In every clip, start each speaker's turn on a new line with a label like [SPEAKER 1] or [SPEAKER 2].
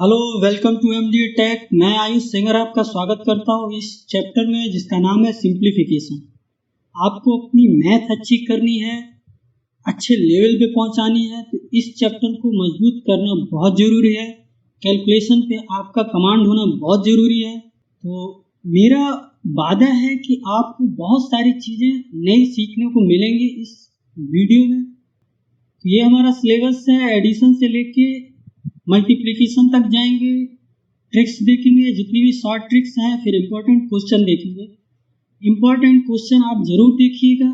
[SPEAKER 1] Hello, welcome to MD tech. मैं Ayush singer आपका स्वागत करता हूँ इस चैप्टर में जिसका नाम है सिंप्लीफिकेशन। आपको अपनी मैथ अच्छी करनी है, अच्छे लेवल पे पहुंचानी है तो इस चैप्टर को मजबूत करना बहुत ज़रूरी है। कैलकुलेशन पे आपका कमांड होना बहुत ज़रूरी है। तो मेरा वादा है कि आपको बहुत सारी चीज़ें नई सीखने को मिलेंगी इस वीडियो में। तो ये हमारा सिलेबस है, एडिशन से लेके मल्टीप्लिकेशन तक जाएंगे, ट्रिक्स देखेंगे, जितनी भी शॉर्ट ट्रिक्स हैं, फिर इम्पोर्टेंट क्वेश्चन देखेंगे। इम्पोर्टेंट क्वेश्चन आप जरूर देखिएगा,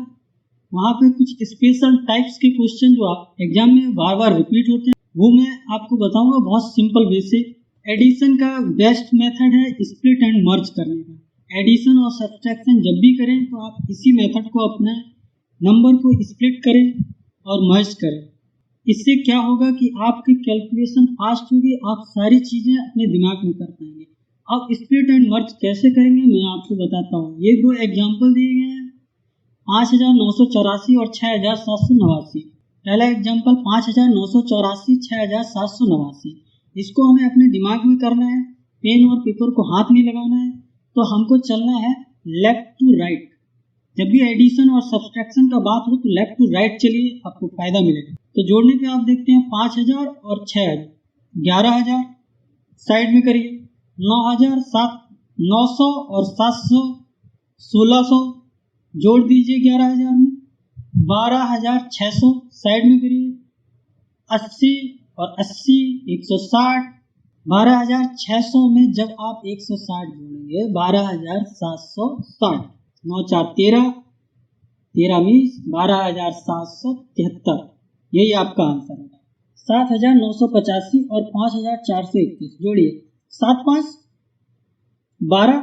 [SPEAKER 1] वहाँ पे कुछ स्पेशल टाइप्स के क्वेश्चन जो आप एग्जाम में बार बार रिपीट होते हैं वो मैं आपको बताऊंगा बहुत सिंपल वे से। एडिशन का बेस्ट मेथड है स्प्लिट एंड मर्ज करने का। एडिशन और सब्ट्रैक्शन जब भी करें तो आप इसी मेथड को अपनाएं, नंबर को स्प्लिट करें और मर्ज करें। इससे क्या होगा कि आपकी कैलकुलेशन फास्ट होगी, आप सारी चीज़ें अपने दिमाग में कर पाएंगे। अब स्प्लिट एंड मर्ज कैसे करेंगे मैं आपको बताता हूँ। ये दो एग्जाम्पल दिए गए हैं, 5984 और 6789। पहला एग्जाम्पल 5984, 6789। इसको हमें अपने दिमाग में करना है, पेन और पेपर को हाथ में लगाना है। तो हमको चलना है लेफ्ट टू राइट। जब भी एडिशन और सब्सट्रैक्शन का बात हो तो लेफ्ट टू राइट चलिए, आपको फायदा मिलेगा। तो जोड़ने पे आप देखते हैं 5000 और 6000, 11000 साइड में करिए, 9000, 900 और 700, 1600 जोड़ दीजिए 11000 में, 12600 साइड में करिए, 80 और 80, 160, 12600 में जब आप 160 जोड़ेंगे 12760, 9 4 13, 13 20, 12773। यही आपका आंसर होगा। 7985 और 5431 जोड़िए, 7 5 12,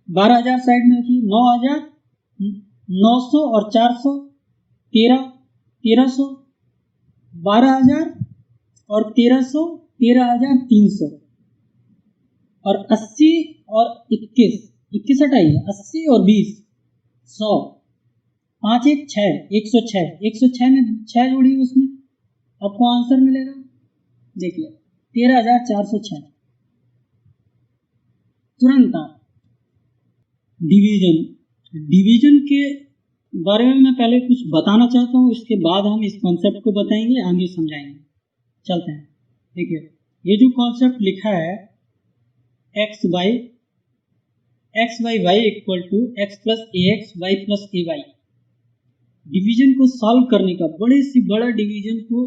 [SPEAKER 1] 12000 साइड में रखिए, 9000, 900 और 400, 13, 1300, 12000 और 1300, 13300 और 80 और 21 हटाइए, 80 और 20, 100, 5 1 6, 106, 106 में 6 जोड़िए, उसमें आपको आंसर मिलेगा। देखिए 13406। तुरंत आप डिवीजन के बारे में मैं पहले कुछ बताना चाहता हूँ, इसके बाद हम इस कॉन्सेप्ट को बताएंगे, आगे समझाएंगे। चलते हैं। देखिए ये जो कॉन्सेप्ट लिखा है x by y equal to x plus a x y plus a y. Division को सॉल्व करने का, बड़े से बड़ा डिवीजन को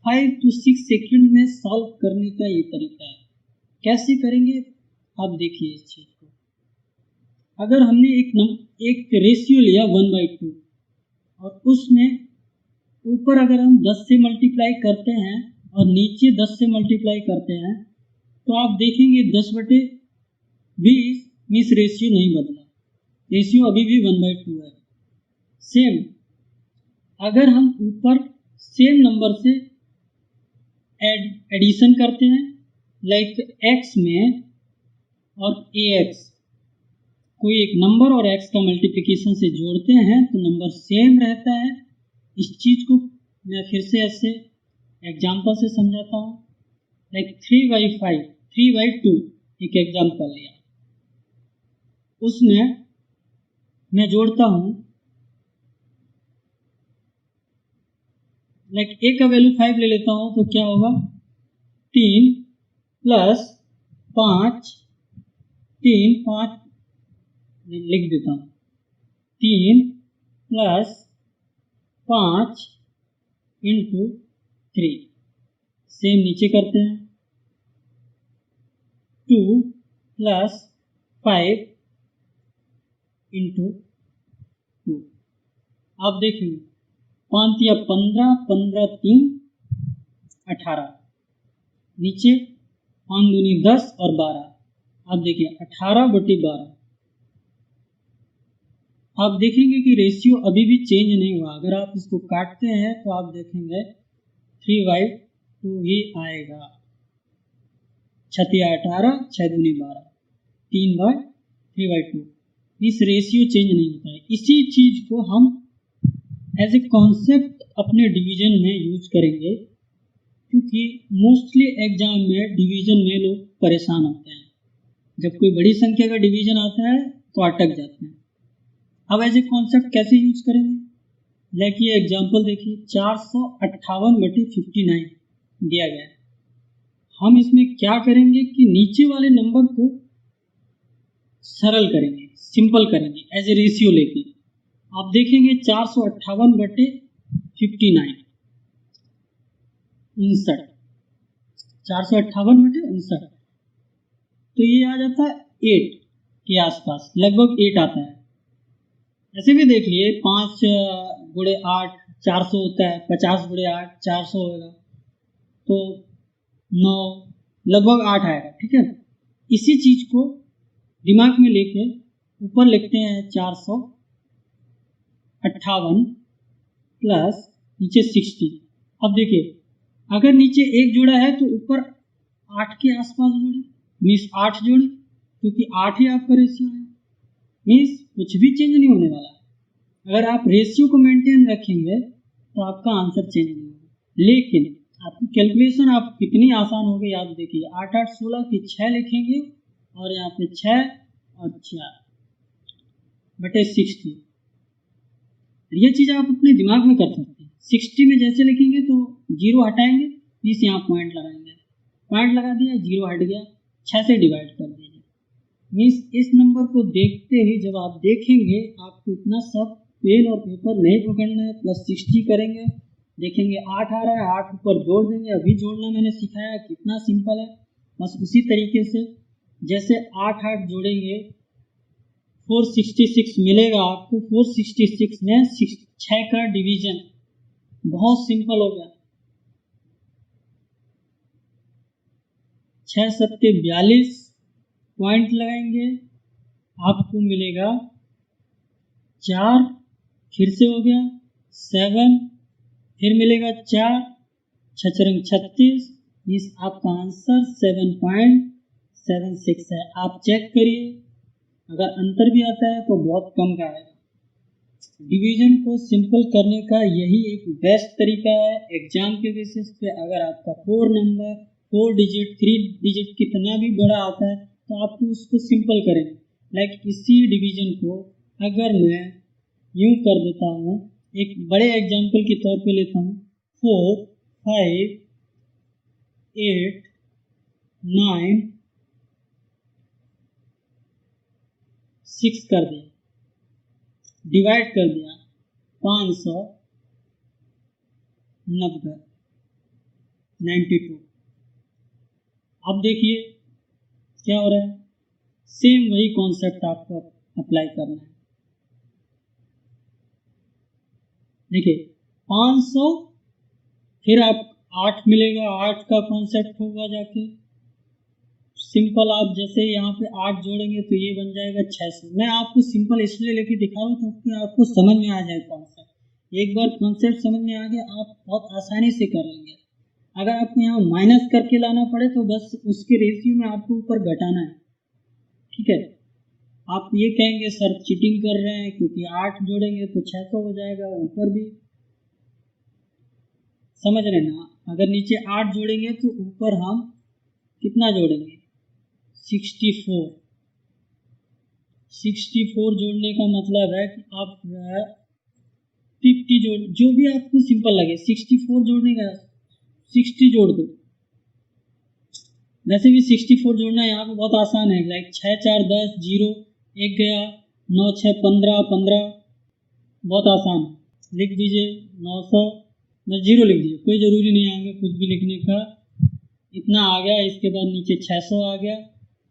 [SPEAKER 1] 5 to 6 सेकंड में सॉल्व करने का ये तरीका है। कैसे करेंगे आप देखिए इस चीज को। अगर हमने एक रेशियो लिया 1/2 और उसमें ऊपर अगर हम 10 से मल्टीप्लाई करते हैं और नीचे 10 से मल्टीप्लाई करते हैं तो आप देखेंगे 10/20 मीन्स रेशियो नहीं बदला, रेशियो अभी भी 1/2 है। सेम अगर हम ऊपर सेम नंबर से एडिशन करते हैं, लाइक x में और ax, कोई एक नंबर और x का मल्टीप्लिकेशन से जोड़ते हैं तो नंबर सेम रहता है। इस चीज को मैं फिर से ऐसे एग्जांपल से समझाता हूँ। लाइक 3/5, 3/2 एक एग्जांपल लिया, उसमें मैं जोड़ता हूँ, लाइक a का वैल्यू 5 ले लेता हूँ तो क्या होगा, 3 प्लस 5, 3 5 लिख देता हूँ, 3 प्लस 5 इंटू 3। सेम नीचे करते हैं, 2 प्लस 5 इंटू 2। आप देखेंगे 5 या 15, 15 3 18, नीचे 5 दूनी 10 और 12। आप देखिए 18/12। आप देखेंगे कि रेशियो अभी भी चेंज नहीं हुआ। अगर आप इसको काटते हैं तो आप देखेंगे 3/2 ही आएगा। 6 18, 6 दूनी 12, 3/2। इस रेशियो चेंज नहीं होता है। इसी चीज को हम एज ए कॉन्सेप्ट अपने डिवीजन में यूज करेंगे, क्योंकि मोस्टली एग्जाम में डिवीजन में लोग परेशान होते हैं। जब कोई बड़ी संख्या का डिवीजन आता है तो अटक जाते हैं। अब एज ए कॉन्सेप्ट कैसे यूज करेंगे, लाइक ये एग्जाम्पल देखिए 458/59 दिया गया है। हम इसमें क्या करेंगे कि नीचे वाले नंबर को सरल करेंगे, सिंपल करेंगे एज ए रेशियो लेके। आप देखेंगे 458/59 458/59 तो ये आ जाता है 8 के आसपास, लगभग 8 आता है। ऐसे भी देख लिए 5 गुणे 8 400 होता है, 50 गुणे 8 400 होगा, तो 9 लगभग 8 आएगा। ठीक है, इसी चीज को दिमाग में लेके ऊपर लिखते हैं 458 प्लस नीचे 60। अब देखिए अगर नीचे एक जोड़ा है तो ऊपर 8 के आसपास जोड़े, मीन्स 8 जोड़े, क्योंकि 8 ही आपका रेशियो है, मीन्स कुछ भी चेंज नहीं होने वाला। अगर आप रेशियो को मेंटेन रखेंगे तो आपका आंसर चेंज नहीं होगा, लेकिन आपकी कैलकुलेशन आप कितनी आसान हो गई आप देखिए। 8 8 16 की 6 लिखेंगे और यहाँ पे 6 और 4/60। ये चीज़ आप अपने दिमाग में कर सकते हैं। 60 में जैसे लिखेंगे तो 0 हटाएंगे, इस यहाँ पॉइंट लगाएंगे, पॉइंट लगा दिया, 0 हट गया, 6 से डिवाइड कर दीजिए। मीन्स इस नंबर को देखते ही जब आप देखेंगे आपको इतना सब पेन और पेपर नहीं पकड़ना है, प्लस 60 करेंगे, देखेंगे 8 आ रहा है, 8 ऊपर जोड़ देंगे। अभी जोड़ना मैंने सिखाया, कितना सिंपल है। बस उसी तरीके से जैसे 8 8 जोड़ेंगे 466 मिलेगा आपको। 466 में 6 का डिवीजन बहुत सिंपल हो गया। 6 7 42 पॉइंट लगाएंगे, आपको मिलेगा 4, फिर से हो गया 7, फिर मिलेगा 4, 6 36, इस आपका आंसर 7.76 है। आप चेक करिए, अगर अंतर भी आता है तो बहुत कम का आएगा। डिवीजन को सिंपल करने का यही एक बेस्ट तरीका है। एग्जाम के बेसिस पे अगर आपका 4 नंबर 4 डिजिट 3 डिजिट कितना भी बड़ा आता है तो आपको उसको सिंपल करेंगे। लाइक इसी डिवीजन को अगर मैं यूं कर देता हूँ, एक बड़े एग्जाम्पल के तौर पे लेता हूँ, 4 5 8 9 6 कर दिया, डिवाइड कर दिया 592। अब देखिए क्या हो रहा है, सेम वही कॉन्सेप्ट आपको अप्लाई करना है। देखिए 500, फिर आप 8 मिलेगा, 8 का कॉन्सेप्ट होगा जाके सिंपल। आप जैसे यहाँ पे 8 जोड़ेंगे तो ये बन जाएगा 600। मैं आपको सिंपल इसलिए लेके दिखा रहा हूँ ताकि आपको समझ में आ जाए कॉन्सेप्ट। एक बार कॉन्सेप्ट समझ में आ गया आप बहुत आसानी से कर लेंगे। अगर आपको यहाँ माइनस करके लाना पड़े तो बस उसके रेशियो में आपको ऊपर घटाना है। ठीक है, आप ये कहेंगे सर चीटिंग कर रहे हैं क्योंकि 8 जोड़ेंगे तो 600 हो जाएगा, ऊपर भी समझ रहे ना। अगर नीचे 8 जोड़ेंगे तो ऊपर हम कितना जोड़ेंगे 64 जोड़ने का मतलब है कि आप 50 जोड़, जो भी आपको सिंपल लगे 64 जोड़ने का 60 जोड़ दो। वैसे भी 64 जोड़ना यहाँ पे बहुत आसान है। लाइक 6 4 10 0 1 गया, 9 6 15 15, बहुत आसान है। लिख दीजिए 900, बस 0 लिख दीजिए, कोई ज़रूरी नहीं आगे कुछ भी लिखने का। इतना आ गया, इसके बाद नीचे 600 आ गया,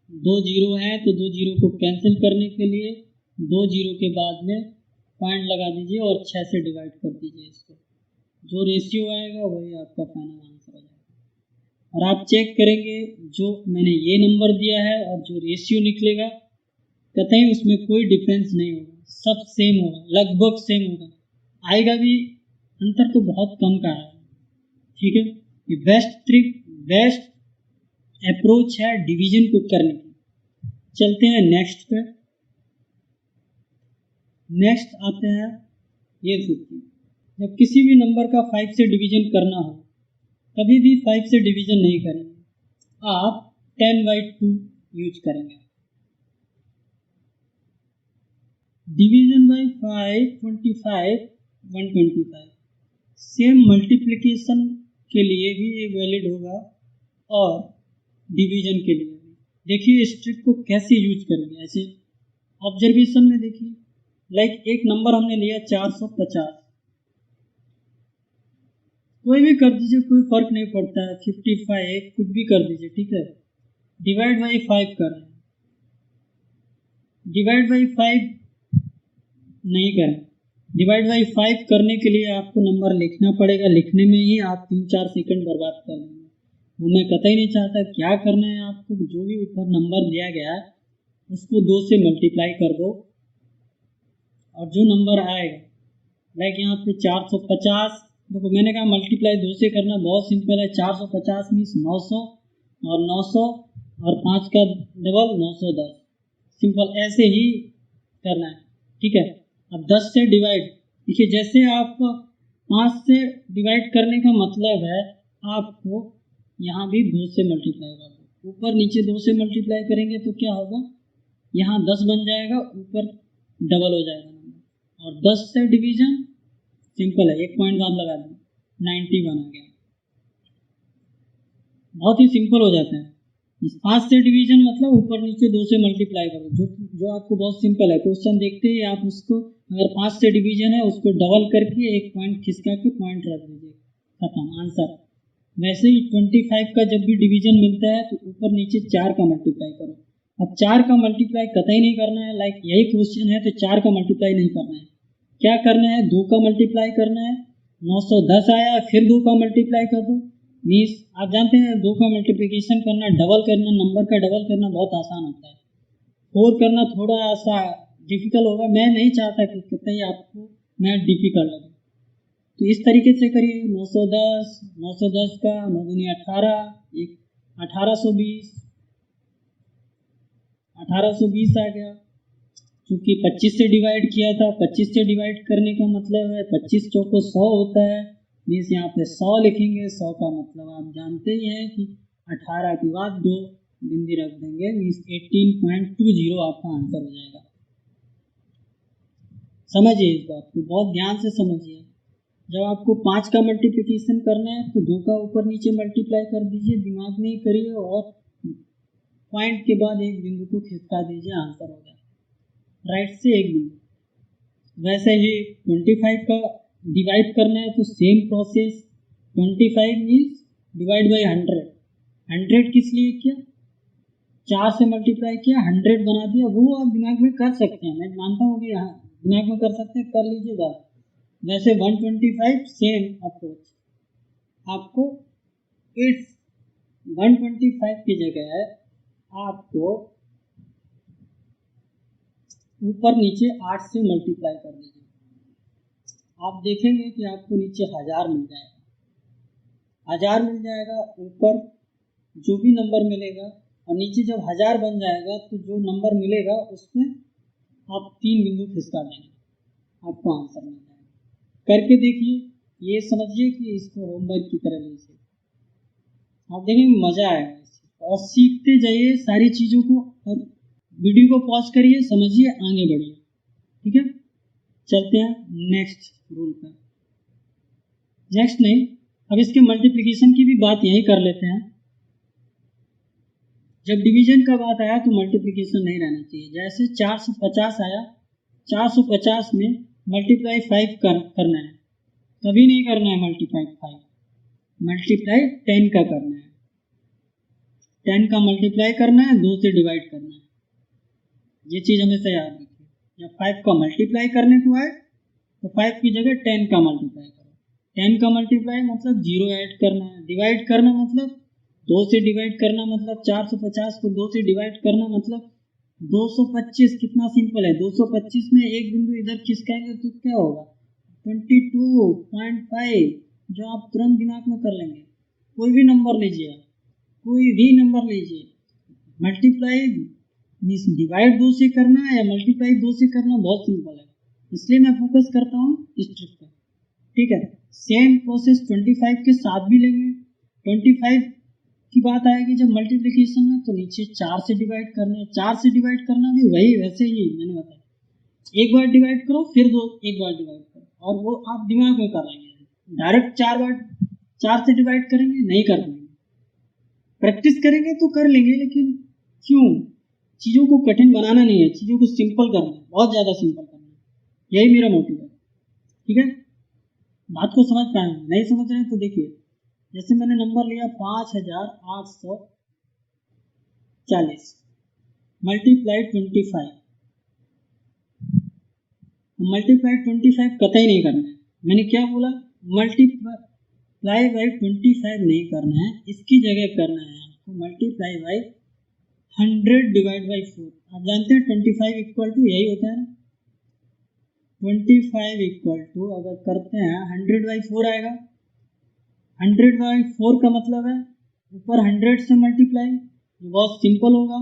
[SPEAKER 1] 2 जीरो हैं तो 2 जीरो को कैंसिल करने के लिए 2 जीरो के बाद में पॉइंट लगा दीजिए और 6 से डिवाइड कर दीजिए इसको। जो रेशियो आएगा वही आपका फाइनल आंसर आ जाएगा। और आप चेक करेंगे जो मैंने ये नंबर दिया है और जो रेशियो निकलेगा कतई उसमें कोई डिफरेंस नहीं होगा, सब सेम होगा, लगभग सेम होगा। आएगा भी अंतर तो बहुत कम का है। ठीक है, ये बेस्ट अप्रोच है डिवीजन को करने की। चलते हैं नेक्स्ट पे। नेक्स्ट आते हैं ये देखिए, जब किसी भी नंबर का 5 से डिवीजन करना हो कभी भी 5 से डिवीजन नहीं करेंगे, आप 10/2 यूज करेंगे। डिवीजन बाई 5 25 125 सेम मल्टीप्लिकेशन के लिए भी ये वैलिड होगा और डिवीजन के लिए भी। देखिए इस ट्रिक को कैसे यूज करेंगे। ऐसे ऑब्जर्वेशन में देखिए, लाइक एक नंबर हमने लिया 450, कोई भी कर दीजिए, कोई फर्क नहीं पड़ता है, 55 कुछ भी कर दीजिए, ठीक है। डिवाइड बाई 5 कर रहे हैं, डिवाइड बाई 5 नहीं करें। डिवाइड बाई 5 करने के लिए आपको नंबर लिखना पड़ेगा, लिखने में ही आप 3-4 सेकंड बर्बाद कर देंगे। वो मैं कतई नहीं चाहता। क्या करना है आपको, जो भी ऊपर नंबर दिया गया है उसको 2 से मल्टीप्लाई कर दो और जो नंबर आएगा, लाइक यहाँ पे 450, देखो मैंने कहा मल्टीप्लाई 2 से करना, बहुत सिंपल है। 450 मीन्स 900 और 900 और 5 का डबल 910, सिंपल ऐसे ही करना है, ठीक है। अब 10 से डिवाइड, देखिए जैसे आप 5 से डिवाइड करने का मतलब है आपको यहाँ भी 2 से मल्टीप्लाई कर दो। ऊपर नीचे 2 से मल्टीप्लाई करेंगे तो क्या होगा, यहाँ 10 बन जाएगा, ऊपर डबल हो जाएगा नंबर। और 10 से डिवीजन सिंपल है, एक पॉइंट बाद लगा दें, 91 आ गया। बहुत ही सिंपल हो जाता है। 5 से डिवीजन मतलब ऊपर नीचे 2 से मल्टीप्लाई करो, जो आपको बहुत सिंपल है। क्वेश्चन देखते ही आप उसको, अगर 5 से डिवीजन है उसको डबल करके एक पॉइंट खिसका के पॉइंट रख दीजिए, खत्म, आंसर। वैसे ही 25 का जब भी डिवीजन मिलता है तो ऊपर नीचे 4 का मल्टीप्लाई करो। अब 4 का मल्टीप्लाई कतई नहीं करना है, लाइक यही क्वेश्चन है तो 4 का मल्टीप्लाई नहीं करना है। क्या करना है, 2 का मल्टीप्लाई करना है। 910 आया, फिर 2 का मल्टीप्लाई कर दो। मीन्स आप जानते हैं 2 का मल्टीप्लिकेशन करना, डबल करना, नंबर का डबल करना बहुत आसान होता है। 4 करना थोड़ा सा डिफिकल्ट होगा, मैं नहीं चाहता कि कतई आपको मैं डिफिकल्ट लगे। तो इस तरीके से करिए, 910 का 9 दूनी 18, 1820 आ गया। क्योंकि 25 से डिवाइड किया था, 25 से डिवाइड करने का मतलब है 25 चौको 100 होता है, मीन्स यहाँ पे 100 लिखेंगे। 100 का मतलब आप जानते ही हैं कि 18 के बाद 2 बिंदी रख देंगे, मीन्स 18.20 आपका आंसर हो जाएगा। समझिए इस बात को, बहुत ध्यान से समझिए। जब आपको 5 का मल्टीप्लिकेशन करना है तो 2 का ऊपर नीचे मल्टीप्लाई कर दीजिए, दिमाग में ही करिए और पॉइंट के बाद एक बिंदु को खिसका दीजिए, आंसर हो गया। राइट से एक बिंदु। वैसे ही 25 का डिवाइड करना है तो same process, 25 means divide by 100। 100 किस लिए किया, 4 से मल्टीप्लाई किया, 100 बना दिया। वो आप दिमाग में कर सकते हैं, मैं मानता हूँ कि हाँ दिमाग में कर सकते हैं, कर लीजिए बात। वैसे 125 सेम अप्रोच, आपको इट्स 125 की जगह आपको ऊपर नीचे 8 से मल्टीप्लाई कर दीजिए। आप देखेंगे कि आपको नीचे 1000 मिल जाएगा, 1000 मिल जाएगा। ऊपर जो भी नंबर मिलेगा और नीचे जब 1000 बन जाएगा तो जो नंबर मिलेगा उसमें आप 3 बिंदु खिसका देंगे, आपको आंसर मिल जाएगा। करके देखिए, ये समझिए कि इसको होमवर्क की तरह लीजिए, आप देखेंगे मजा आएगा। और सीखते जाइए सारी चीज़ों को, और वीडियो को पॉज करिए, समझिए, आगे बढ़िए, ठीक है। चलते हैं नेक्स्ट रूल पर। नेक्स्ट नहीं, अब इसके मल्टीप्लिकेशन की भी बात यही कर लेते हैं। जब डिवीजन का बात आया तो मल्टीप्लिकेशन नहीं रहना चाहिए। जैसे 450 आया, 450 में मल्टीप्लाई 5 करना है, कभी नहीं करना है मल्टीप्लाई 5, मल्टीप्लाई 10 का करना है। 10 का मल्टीप्लाई करना है, 2 से डिवाइड करना है, ये चीज़ हमेशा याद रखिए। जब 5 का मल्टीप्लाई करने को आए तो 5 की जगह 10 का मल्टीप्लाई करो। 10 का मल्टीप्लाई मतलब 0 ऐड करना है, डिवाइड करना मतलब 2 से डिवाइड करना, मतलब 450 को 2 से डिवाइड करना मतलब 225। कितना सिंपल है, 225 में एक बिंदु इधर खिसकाएंगे तो क्या होगा, 22.5, जो आप तुरंत दिमाग में कर लेंगे। कोई भी नंबर लीजिए, कोई भी नंबर लीजिए, मल्टीप्लाई मीन्स डिवाइड 2 से करना है या मल्टीप्लाई 2 से करना, बहुत सिंपल है। इसलिए मैं फोकस करता हूँ इस ट्रिक पर, ठीक है। सेम प्रोसेस 25 के साथ भी लेंगे। 25 की बात आएगी जब मल्टीप्लिकेशन में, तो नीचे 4 से डिवाइड करना है। 4 से डिवाइड करना भी वही वैसे ही मैंने बताया, एक बार डिवाइड करो फिर एक बार डिवाइड करो, और वो आप दिमाग में कर लेंगे। डायरेक्ट 4 से डिवाइड करेंगे नहीं कर पाएंगे, प्रैक्टिस करेंगे तो कर लेंगे, लेकिन क्यों, चीज़ों को कठिन बनाना नहीं है, चीज़ों को सिंपल करना है, बहुत ज़्यादा सिंपल करना है, यही मेरा मोटिव है। ठीक है, बात को समझ पाए? नहीं समझ रहे हैं तो देखिए, जैसे मैंने नंबर लिया 5840 मल्टीप्लाई 25, मल्टीप्लाई 25 कतई नहीं करना है। मैंने क्या बोला, मल्टीप्लाई बाई 25 नहीं करना है, इसकी जगह करना है आपको मल्टीप्लाई बाई 100 डिवाइड बाई 4। आप जानते हैं 25 इक्वल टू यही होता है ना, 25 इक्वल टू अगर करते हैं 100 बाई 4 आएगा। 100 बाई 4 का मतलब है ऊपर 100 से मल्टीप्लाई, बहुत सिंपल होगा,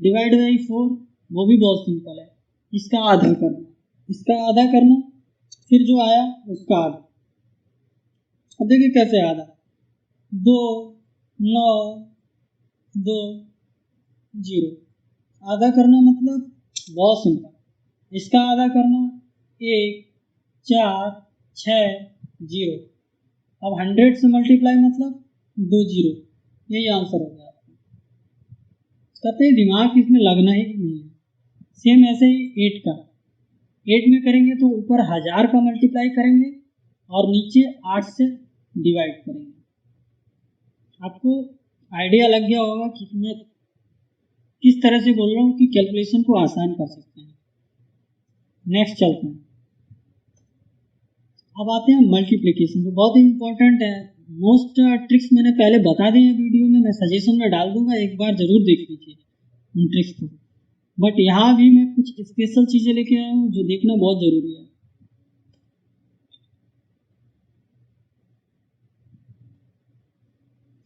[SPEAKER 1] डिवाइड बाई 4 वो भी बहुत सिंपल है, इसका आधा करना, इसका आधा करना, फिर जो आया उसका आधा। अब देखिए कैसे आधा, 2 9 2 0, आधा करना मतलब बहुत सिंपल, इसका आधा करना 1 4 6 0। अब 100 से मल्टीप्लाई मतलब 2 0, यही आंसर हो गया। कहते हैं दिमाग इसमें लगना ही नहीं है। सेम ऐसे ही 8 का, 8 में करेंगे तो ऊपर 1000 का मल्टीप्लाई करेंगे और नीचे 8 से डिवाइड करेंगे। आपको आइडिया लग गया होगा कि मैं किस तरह से बोल रहा हूँ कि कैलकुलेशन को आसान कर सकते हैं। नेक्स्ट चलते हैं, अब आते हैं मल्टीप्लिकेशन, जो बहुत ही इंपॉर्टेंट है। मोस्ट ट्रिक्स मैंने पहले बता दी है वीडियो में, मैं सजेशन में डाल दूंगा, एक बार जरूर देख लीजिए उन ट्रिक्स को। बट यहाँ भी मैं कुछ स्पेशल चीज़ें लेके आया हूँ जो देखना बहुत ज़रूरी है।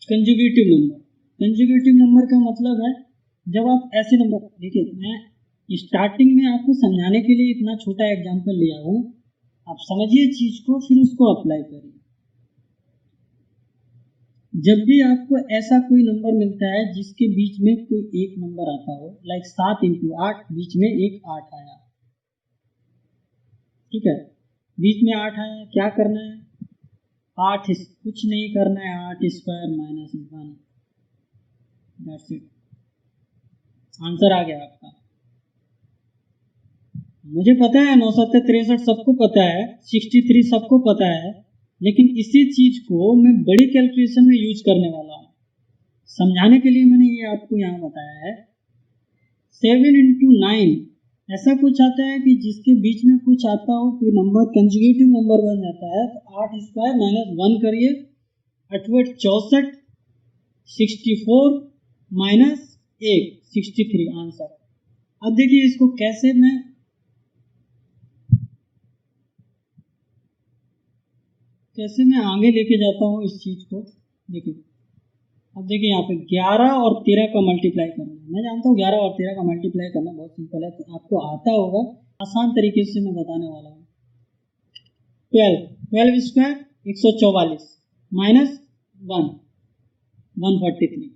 [SPEAKER 1] कंजुगेटिव नंबर, कंजुगेटिव नंबर का मतलब है जब आप ऐसे नंबर, देखिए मैं स्टार्टिंग में आपको समझाने के लिए इतना छोटा एग्जांपल लिया हूँ, आप समझिए चीज़ को फिर उसको अप्लाई करिए। जब भी आपको ऐसा कोई नंबर मिलता है जिसके बीच में कोई एक नंबर आता हो, लाइक 7 × 8, बीच में एक 8 आया, ठीक है, बीच में 8 आया, क्या करना है, 8 कुछ नहीं करना है, 8 square minus 1, that's it, answer आ गया आपका। मुझे पता है 9 7 63 सबको पता है, 63 सबको पता है, लेकिन इसी चीज को मैं बड़ी कैलकुलेशन में यूज करने वाला हूँ, समझाने के लिए मैंने ये आपको यहाँ बताया है। 7 × 9 ऐसा कुछ आता है कि जिसके बीच में कुछ आता हो, कोई नंबर कंजुगेटिव नंबर बन जाता है, तो 8 स्क्वायर माइनस 1 करिए, 8 64, 64 माइनस 1 63, आंसर। अब देखिए इसको कैसे मैं आगे लेके जाता हूँ इस चीज को। देखिए अब देखिए यहाँ पे 11 और 13 का मल्टीप्लाई करना है, मैं जानता हूँ 11 और 13 का मल्टीप्लाई करना बहुत सिंपल है, तो आपको आता होगा, आसान तरीके से मैं बताने वाला हूँ। 12 स्क्वायर 144 माइनस 1 143,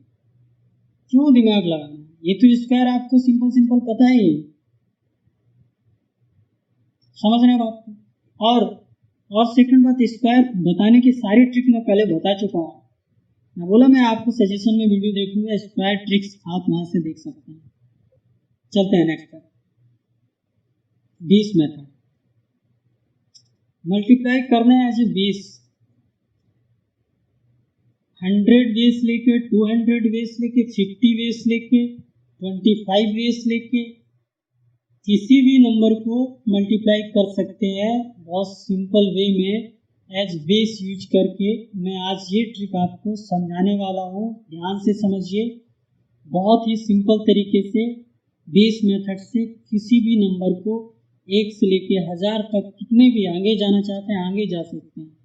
[SPEAKER 1] क्यों दिमाग लगाना, ये तो स्क्वायर आपको सिंपल सिंपल पता ही है, समझ रहे हैं बात को। और सेकंड बात, स्क्वायर बताने की सारी ट्रिक मैं पहले बता चुका हूँ, मैं बोला मैं आपको सजेशन में वीडियो देखूंगा, स्क्वायर ट्रिक्स आप वहां से देख सकते हैं। चलते हैं नेक्स्ट पर, 20 मेथड, मल्टीप्लाई करना है ऐसे 20, 100 बेस लेके, 200 बेस लेके, 50 बेस लेके, 25 बेस लेके, किसी भी नंबर को मल्टीप्लाई कर सकते हैं बहुत सिंपल वे में एज बेस यूज करके। मैं आज ये ट्रिक आपको समझाने वाला हूँ, ध्यान से समझिए, बहुत ही सिंपल तरीके से बेस मेथड से किसी भी नंबर को 1 से लेके 1000 तक कितने भी आगे जाना चाहते हैं आगे जा सकते हैं।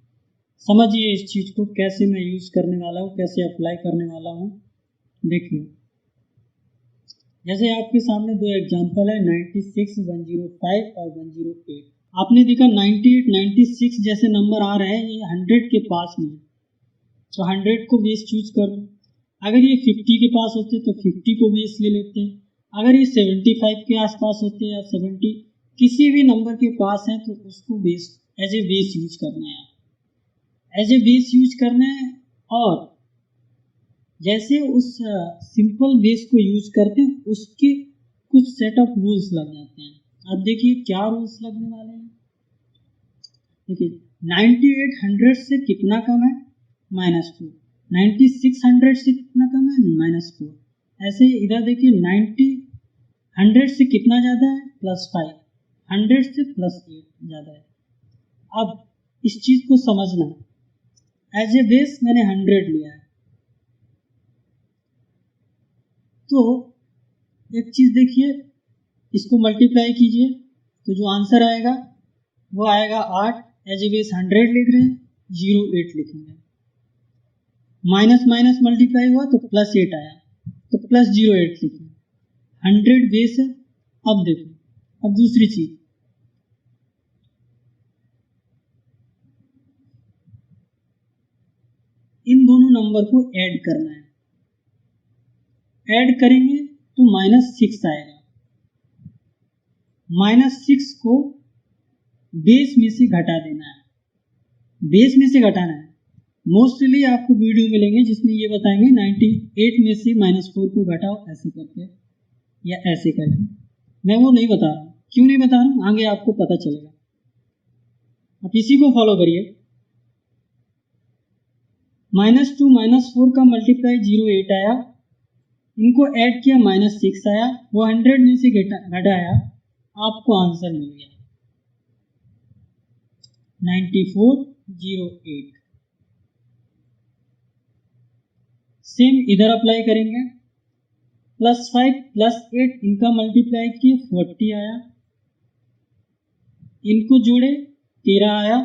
[SPEAKER 1] समझिए इस चीज़ को कैसे मैं यूज़ करने वाला हूँ, कैसे अप्लाई करने वाला हूँ। देखिए जैसे आपके सामने दो एग्जांपल है, 96, 105 और 108। आपने देखा 98, 96 जैसे नंबर आ रहे हैं, ये 100 के पास में, तो 100 को बेस चूज कर लो। अगर ये 50 के पास होते तो 50 को बेस ले लेते हैं। अगर ये 75 के आसपास होते या 70 किसी भी नंबर के पास है तो उसको base as a base use करना है, एज ए बेस यूज करना है। और जैसे उस सिंपल बेस को यूज करते हैं उसके कुछ सेट ऑफ रूल्स लग जाते हैं। अब देखिए क्या रूल्स लगने वाले हैं। देखिए 9800 से कितना कम है, -2। 9600 से कितना कम है, -4। ऐसे इधर देखिए 100 से कितना ज़्यादा है, +5। 100 से +8 ज़्यादा है। अब इस चीज़ को समझना, एज ए बेस मैंने 100 लिया है, तो एक चीज़ देखिए, इसको मल्टीप्लाई कीजिए तो जो आंसर आएगा वो आएगा 8। एज ए बेस 100 लिख रहे हैं, 08 लिखेंगे। माइनस माइनस मल्टीप्लाई हुआ तो +8 आया, तो +08 लिखेंगे। 100 बेस है। अब देखो, अब दूसरी चीज, इन दोनों नंबर को ऐड करना है। ऐड करेंगे तो -6 आएगा। -6 को बेस में से घटा देना है, बेस में से घटाना है। मोस्टली आपको वीडियो मिलेंगे जिसमें ये बताएंगे 98 में से -4 को घटाओ ऐसे करके या ऐसे करके। मैं वो नहीं बता रहा हूँ। क्यों नहीं बता रहा हूँ, आगे आपको पता चलेगा। आप इसी को फॉलो करिए। -2 -4 का मल्टीप्लाई 08 आया, इनको ऐड किया -6 आया, वो 100 में से घटाया, आपको आंसर मिल गया 9408। सेम इधर अप्लाई करेंगे। +5 +8 इनका मल्टीप्लाई किए 40 आया, इनको जोड़े 13 आया,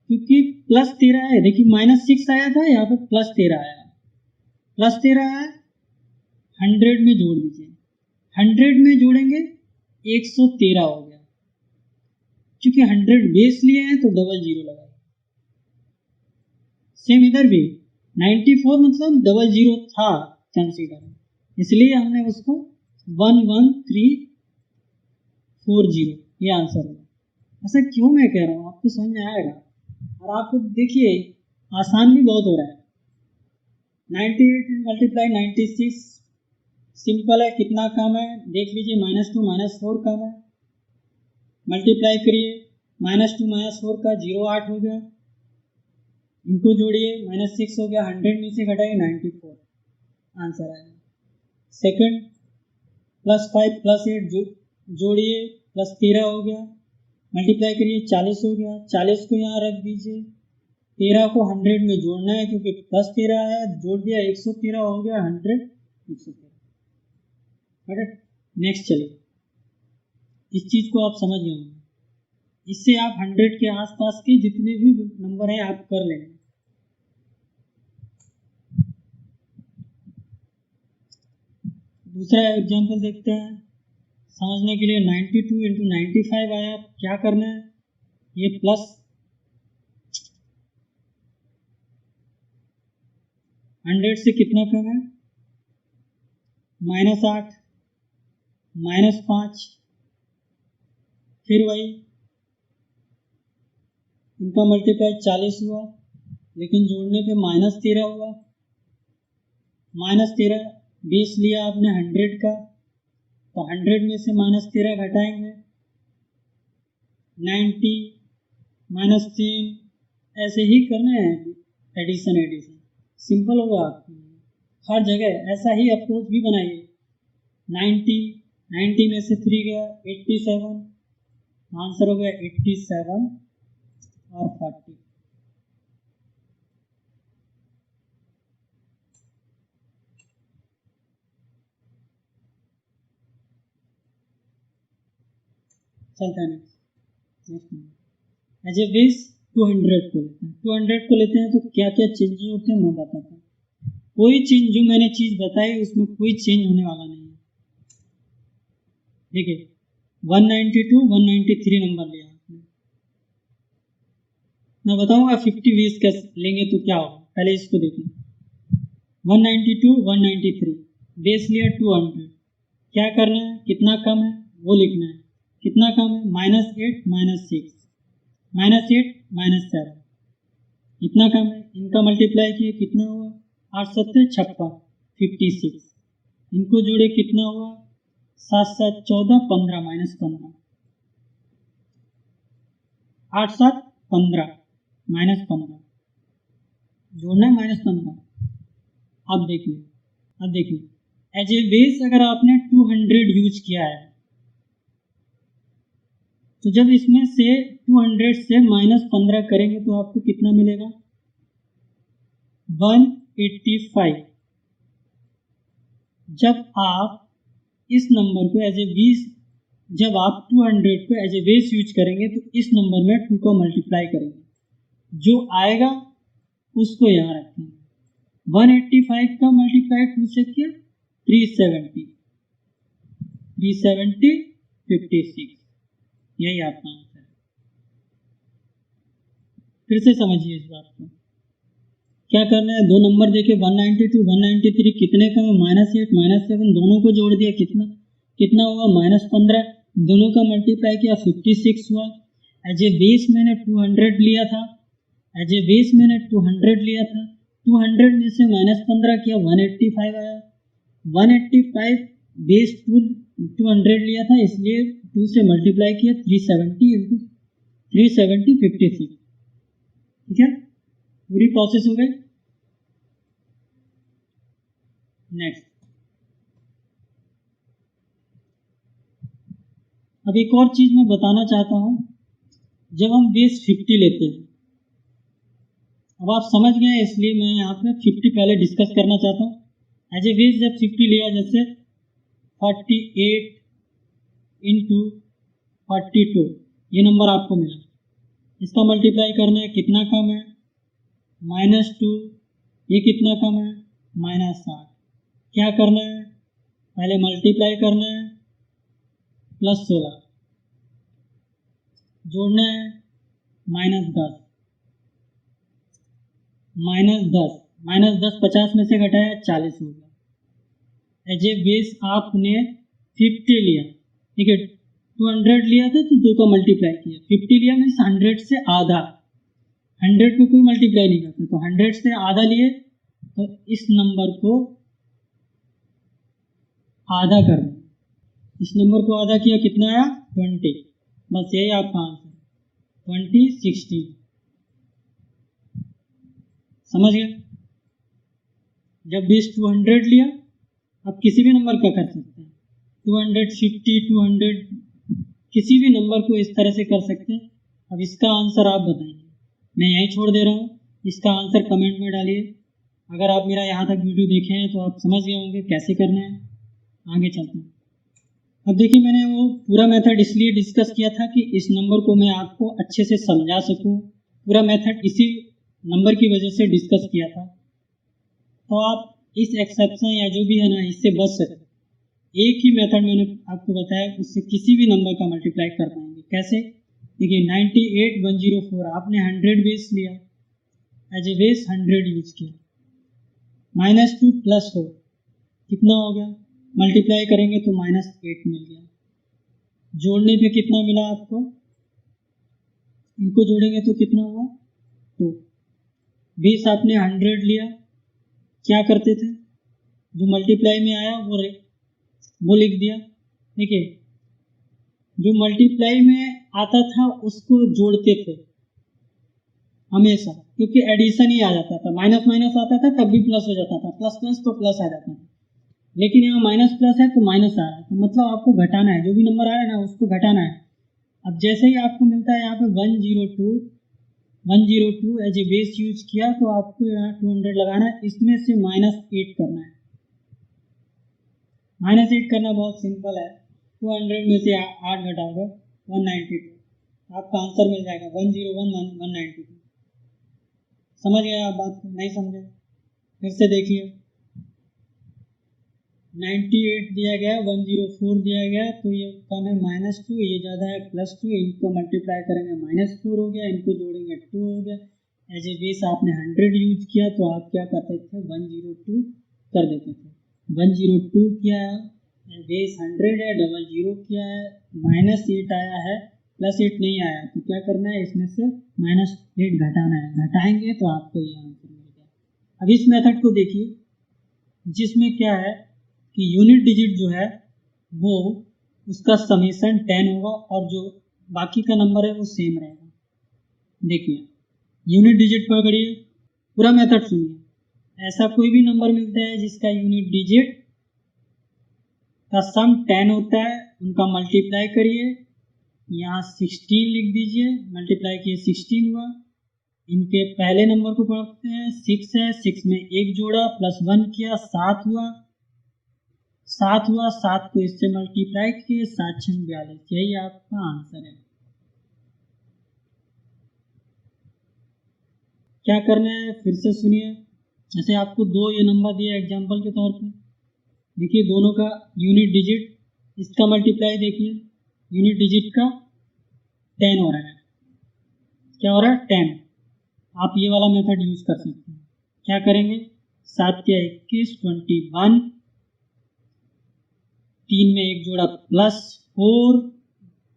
[SPEAKER 1] क्योंकि +13 है। देखिए -6 आया था, यहाँ पे +13 आया, +13 आया, 100 में जोड़ दीजिए। 100 में जोड़ेंगे 113 हो गया। क्योंकि 100 बेस लिए हैं तो डबल जीरो लगाए। सेम इधर भी 94 मतलब डबल जीरो था कंसीडर, इसलिए हमने उसको 11340 ये आंसर है। ऐसा क्यों मैं कह रहा हूँ, आपको समझ में आएगा। और आपको देखिए आसान भी बहुत हो रहा है। 98 मल्टीप्लाई 96 सिंपल है, कितना कम है देख लीजिए, -2 -4 कम है। मल्टीप्लाई करिए, -2 -4 का 08 हो गया, इनको जोड़िए -6 हो गया, 100 में से घटाइए 94, आंसर आएगा। सेकंड +5 +8 जोड़िए +13 हो गया, मल्टीप्लाई करिए 40 हो गया, 40 को यहाँ रख दीजिए, 13 को 100 में जोड़ना है क्योंकि +13 आया, जोड़ दिया 113 हो गया, 100 113। नेक्स्ट चलिए, इस चीज़ को आप समझ गए होंगे। इससे आप 100 के आसपास के जितने भी नंबर हैं आप कर लेंगे। दूसरा एग्जांपल देखते हैं समझने के लिए। 92 × 95 आया, क्या करना है, ये प्लस 100 से कितना कम है, -8 -5, फिर वही इनका मल्टीप्लाई 40 हुआ, लेकिन जोड़ने पे -13 हुआ। -13 20 लिया आपने 100 का, तो 100 में से -13 घटाएंगे, 90 -3, ऐसे ही करना है एडिशन। सिंपल होगा आपके लिए, हर जगह ऐसा ही अप्रोच भी बनाइए। 90 में से 3 गया 87, आंसर हो गया 87 और 40। चलता है नेक्स्ट। एज ए बेस 200 को लेते हैं। 200 को लेते हैं तो क्या क्या चेंजेस होते हैं मैं बताता हूँ। कोई चेंज, जो मैंने चीज़ बताई उसमें कोई चेंज होने वाला नहीं है। देखिए 192 193 नंबर लिया आपने, मैं बताऊंगा 50 20 कैसे लेंगे तो क्या होगा। पहले इसको देखिए, 192 193 बेस लिया 200, क्या करना है, कितना कम है वो लिखना है, कितना कम है -8 -6 -8 -7, इतना कम है, इनका मल्टीप्लाई किए कितना हुआ 8 7 56 56, इनको जोड़े कितना हुआ 7 7 14 15 -15 8 7 15 -15 जोड़ना -15। अब देखिए एज ए बेस अगर आपने 200 यूज किया है तो जब इसमें से 200 से -15 करेंगे तो आपको कितना मिलेगा 185। जब आप इस नंबर को एज ए बेस, जब आप 200 को एज ए बेस यूज करेंगे तो इस नंबर में 2 का मल्टीप्लाई करेंगे, जो आएगा उसको यहाँ रखेंगे। 185 का मल्टीप्लाई 2 से किया 370 56, यही आपका आंसर है। फिर से समझिए इस बात को, क्या करना है, दो नंबर देखे 192 193 कितने का है -8 -7, दोनों को जोड़ दिया, कितना हुआ -15, दोनों का मल्टीप्लाई किया 56 हुआ। एज ए बेस मैंने 200 लिया था, 200 में से -15 किया 185 आया, 185 बेस 200 लिया था इसलिए 2 से मल्टीप्लाई किया 370 इंटू 370 56, ठीक है, पूरी प्रोसेस हो गई। नेक्स्ट, अब एक और चीज मैं बताना चाहता हूं, जब हम बेस 50 लेते हैं, अब आप समझ गए इसलिए मैं यहाँ पे 50 पहले डिस्कस करना चाहता हूँ। एज ए बेस जब 50 लिया, जैसे 48 इंटू 42 ये नंबर आपको मिला, इसका मल्टीप्लाई करना है, कितना कम है -2, ये कितना कम है -8, क्या करना है, पहले मल्टीप्लाई करना है +16, जोड़ना है -10 -10 50 में से घटाया 40 हो गया। एज ए बेस आपने 50 लिया, ठीक है, 200 लिया था तो 2 का मल्टीप्लाई किया, 50 लिया मीन्स 100 से आधा, 100 पे कोई मल्टीप्लाई नहीं करता, तो 100 से आधा लिए तो इस नंबर को आधा कर दें, इस नंबर को आधा किया, कितना आया 20, बस यही आपका आंसर 20 16, समझ गए। जब बेस 200 लिया, आप किसी भी नंबर का कर सकते हैं, 250 200 किसी भी नंबर को इस तरह से कर सकते हैं। अब इसका आंसर आप बताएंगे, मैं यहीं छोड़ दे रहा हूँ, इसका आंसर कमेंट में डालिए। अगर आप मेरा यहाँ तक वीडियो देखे हैं तो आप समझ गए होंगे कैसे करना है। आगे चलते हैं। अब देखिए, मैंने वो पूरा मेथड इसलिए डिस्कस किया था कि इस नंबर को मैं आपको अच्छे से समझा सकूं, पूरा मेथड इसी नंबर की वजह से डिस्कस किया था, तो आप इस एक्सेप्शन या जो भी है ना इससे बच सकते। एक ही मेथड मैंने आपको बताया, उससे किसी भी नंबर का मल्टीप्लाई कर पाएंगे। कैसे? देखिए 98104 आपने 100 बेस लिया, एज ए बेस 100 यूज किया, -2 +4 कितना हो गया, मल्टीप्लाई करेंगे तो -8 मिल गया, जोड़ने पे कितना मिला आपको, इनको जोड़ेंगे तो कितना हुआ 2। बेस आपने 100 लिया, क्या करते थे, जो मल्टीप्लाई में आया वो लिख दिया। देखिए, जो मल्टीप्लाई में आता था उसको जोड़ते थे हमेशा, क्योंकि एडिशन ही आ जाता था, माइनस माइनस आता था तब भी प्लस हो जाता था, प्लस प्लस तो प्लस आ जाता था, लेकिन यहाँ माइनस प्लस है तो माइनस आ रहा है, तो मतलब आपको घटाना है, जो भी नंबर आ रहा है ना उसको घटाना है। अब जैसे ही आपको मिलता है यहाँ पे 102 एज ए बेस यूज किया, तो आपको यहाँ 200 लगाना है, इसमें से -8 करना है। -8 करना बहुत सिंपल है, 200 में से 8 घटाओगे 192, आपका आंसर मिल जाएगा 101 192। समझ गए आप बात को? नहीं समझे फिर से देखिए, 98 दिया गया, 104 दिया गया, तो ये कम है -2, ये ज़्यादा है +2, इनको मल्टीप्लाई करेंगे -4 हो गया, इनको जोड़ेंगे 2 हो गया, एज ए बेस आपने 100 यूज किया तो आप क्या करते थे 102 कर देते थे। 102 किया है, बेस 100 है, डबल जीरो किया है, -8 आया है, +8 नहीं आया तो क्या करना है, इसमें से -8 घटाना है। घटाएंगे तो आपको ये आंसर मिल गया। अब इस मेथड को देखिए जिसमें क्या है कि यूनिट डिजिट जो है वो उसका समेशन 10 होगा और जो बाकी का नंबर है वो सेम रहेगा। देखिए यूनिट डिजिट पकड़िए, पूरा मेथड सुनिए। ऐसा कोई भी नंबर मिलता है जिसका यूनिट डिजिट का सम 10 होता है, उनका मल्टीप्लाई करिए, यहाँ 16 लिख दीजिए, मल्टीप्लाई किए 16 हुआ। इनके पहले नंबर को पढ़ते हैं, 6 है, 6 में एक जोड़ा +1 किया 7 हुआ, 7 को इससे मल्टीप्लाई किए 7 × 42, यही आपका आंसर है। क्या करना है फिर से सुनिए। जैसे आपको दो ये नंबर दिया एग्जांपल के तौर पे, देखिए दोनों का यूनिट डिजिट, इसका मल्टीप्लाई देखिए, यूनिट डिजिट का 10 हो रहा है। क्या हो रहा है 10। आप ये वाला मेथड यूज कर सकते हैं। क्या करेंगे, 7 के 21 21, 3 में एक जोड़ा +4,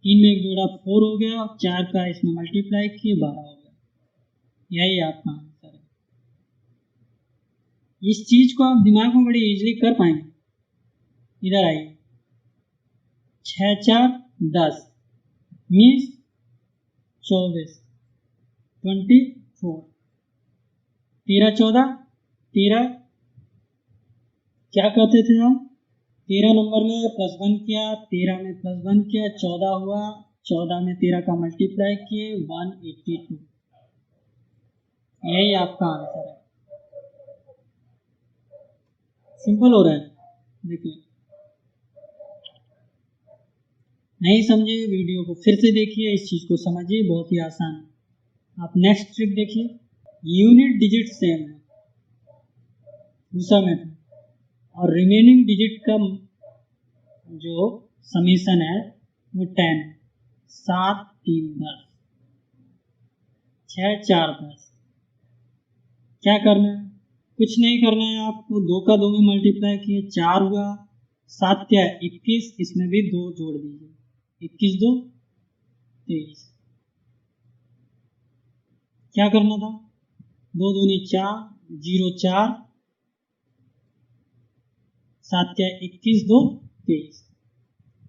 [SPEAKER 1] 3 में एक जोड़ा 4 हो गया, 4 का इसमें मल्टीप्लाई किए 12 हो गया, यही आपका आंसर है। इस चीज को आप दिमाग में बड़ी इजीली कर पाएंगे। इधर आइए, 6 4 10 मीन्स 24, 24, 13 14 13, क्या कहते थे हम, 13 नंबर में +1 किया, 13 में +1 किया 14 हुआ, 14 में 13 का मल्टीप्लाई किए 182, यही आपका आंसर है। सिंपल हो रहा है। देखिए नहीं समझे वीडियो को फिर से देखिए, इस चीज़ को समझिए, बहुत ही आसान है। आप नेक्स्ट ट्रिक देखिए, यूनिट डिजिट सेम है दूसरा मेथड, और रिमेनिंग डिजिट का जो समीशन है वो 10 है। 7 3 10, 6 4 10। क्या करना है, कुछ नहीं करना है आपको, 2 का 2 में मल्टीप्लाई किए 4 हुआ, 7 क्या है 21, इसमें भी 2 जोड़ दीजिए, 21 2 23। क्या करना था, 2 दूनी 4, 0 4, 7 क्या है 21 2 23।